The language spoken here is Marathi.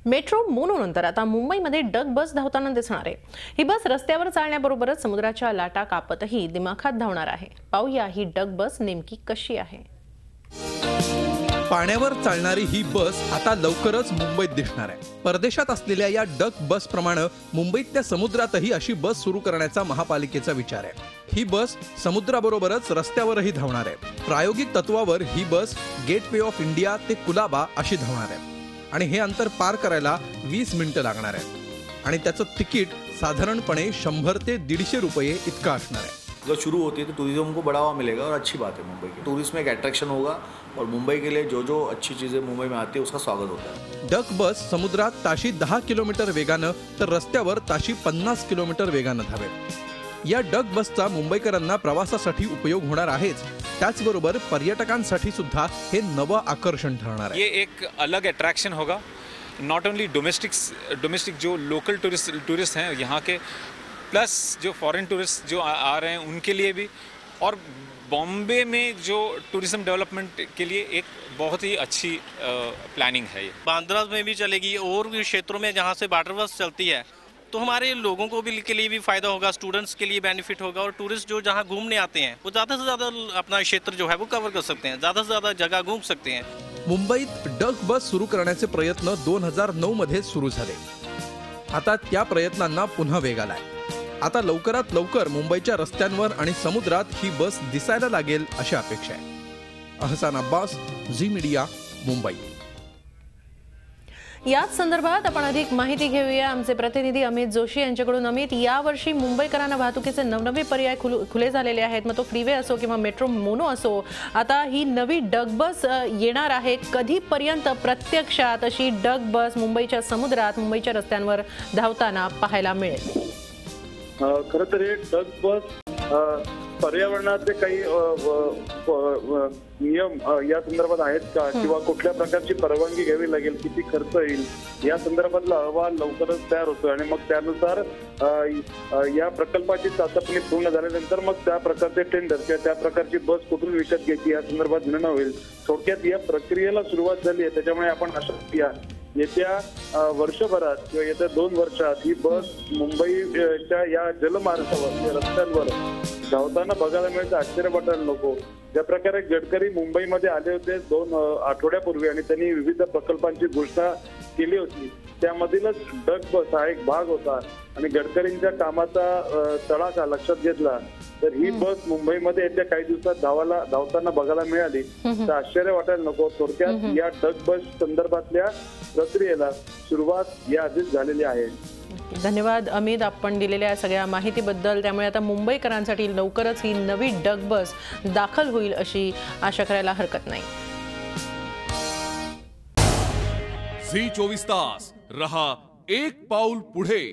मेट्रो मोनो नंतर आता मुंबईमध्ये डग बस धावताना दिसणार आहे। ही बस रस्त्यावर चालण्याबरोबरच समुद्राच्या लाटा कापतही दिमाखात धावणार आहे। पाहूया ही डग बस नेमकी कशी आहे। पाण्यावर चालणारी ही बस आता लवकरच मुंबईत दिसणार आहे। परदेशात असलेल्या या डग बस प्रमाणे मुंबईतल्या समुद्रातही अशी बस सुरू करण्याचा महापालिकेचा विचार आहे। ही बस समुद्राबरोबरच रस्त्यावरही धावणार आहे। प्रायोगिक तत्वावर ही बस गेटवे ऑफ इंडिया ते कुलाबा अशी धावणार आहे आणि हे अंतर पार करायला 20 मिनिटं लागणार आहेत आणि त्याचं तिकीट साधारणपणे 100 ते 150 रुपये इतका असणार आहे। अगर शुरू होती है तो टूरिज्म को बढ़ावा मिलेगा और अच्छी बात है। मुंबई के टूरिज्म में एक अट्रैक्शन होगा और मुंबई के लिए जो जो अच्छी चीज़ें मुंबई में आती है उसका स्वागत होता है। डग बस समुद्रात ताशी 10 किलोमीटर वेगानं तर रस्त्यावर ताशी 50 किलोमीटर वेगानं धावेल। या डग बसचा मुंबईकरांना प्रवासासाठी उपयोग होणार आहेच, त्याचबरोबर पर्यटकांसाठी सुद्धा हे नवं आकर्षण ठरणार आहे। ये एक अलग अट्रैक्शन होगा, नॉट ओनली डोमेस्टिक जो लोकल टूरिस्ट हैं यहाँ के, प्लस जो फॉरेन टूरिस्ट जो आ रहे हैं उनके लिए भी, और बॉम्बे में जो टूरिज्म डेवलपमेंट के लिए एक बहुत ही अच्छी प्लानिंग है। ये बांद्रा में भी चलेगी और भी क्षेत्रों में जहाँ से वाटर बस चलती है तो हमारे लोगों को भी के लिए भी फायदा होगा, स्टूडेंट्स के लिए बेनिफिट होगा और टूरिस्ट जो जहाँ घूमने आते हैं वो ज़्यादा से ज़्यादा अपना क्षेत्र जो है वो कवर कर सकते हैं, ज़्यादा से ज़्यादा जगह घूम सकते हैं। मुंबईत डग बस सुरू करण्याचे प्रयत्न 2009 मध्ये सुरू झाले। आता त्या प्रयत्नांना पुन्हा वेग आलाय। आता लवकरात लवकर मुंबईच्या रस्त्यांवर आणि समुद्रात ही बस दिसायला लागेल अशी अपेक्षा आहे। अहसान अब्बास, झी मीडिया, मुंबई। याच संदर्भात आपण अधिक माहिती घेऊया आमचे प्रतिनिधी अमित जोशी यांच्याकडून। अमित, यावर्षी मुंबईकरांना वाहतुकीचे नवनवे पर्याय खुले झालेले आहेत, मग तो फ्रीवे असो किंवा मेट्रो मोनो असो। आता ही नवी डग बस येणार आहे, कधीपर्यंत प्रत्यक्षात अशी डग बस मुंबईच्या समुद्रात मुंबईच्या रस्त्यांवर धावताना पाहायला मिळेल? खरं तर हे डग बस पर्यावरणाचे काही नियम या संदर्भात आहेत का, किंवा कुठल्या प्रकारची परवानगी घ्यावी लागेल, किती खर्च येईल, या संदर्भातला अहवाल लवकरच तयार होतो आणि मग त्यानुसार या प्रकल्पाची चाचपणी पूर्ण झाल्यानंतर मग त्या प्रकारचे टेंडर किंवा त्या प्रकारची बस कुठून विकत घ्यायची या संदर्भात निर्णय होईल। थोडक्यात या प्रक्रियेला सुरुवात झाली आहे, त्याच्यामुळे आपण आशा येत्या वर्षभरात किंवा येत्या 2 वर्षात ही बस मुंबईच्या या जलमार्गावर रस्त्यांवर धावताना बघायला मिळतं। आश्चर्य वाटायला नको। ज्या प्रकारे गडकरी मुंबईमध्ये आले होते 2 आठवड्यापूर्वी आणि त्यांनी विविध प्रकल्पांची घोषणा केली होती, त्यामधीलच डग बस हा एक भाग होता आणि गडकरींच्या कामाचा तडाखा लक्षात घेतला तर ही बस मुंबईमध्ये येत्या काही दिवसात धावताना बघायला मिळाली तर आश्चर्य वाटायला नको। थोडक्यात या डग बस संदर्भातल्या प्रक्रियेला सुरुवात या आधीच झालेली आहे। धन्यवाद अमित, आपण दिलेल्या सगळ्या माहितीबद्दल। त्यामुळे आता मुंबईकरांसाठी लवकरच ही नवी डग बस दाखल होईल अशी आशा करायला हरकत नाही। झी 24 तास रहा एक पाऊल पुढे।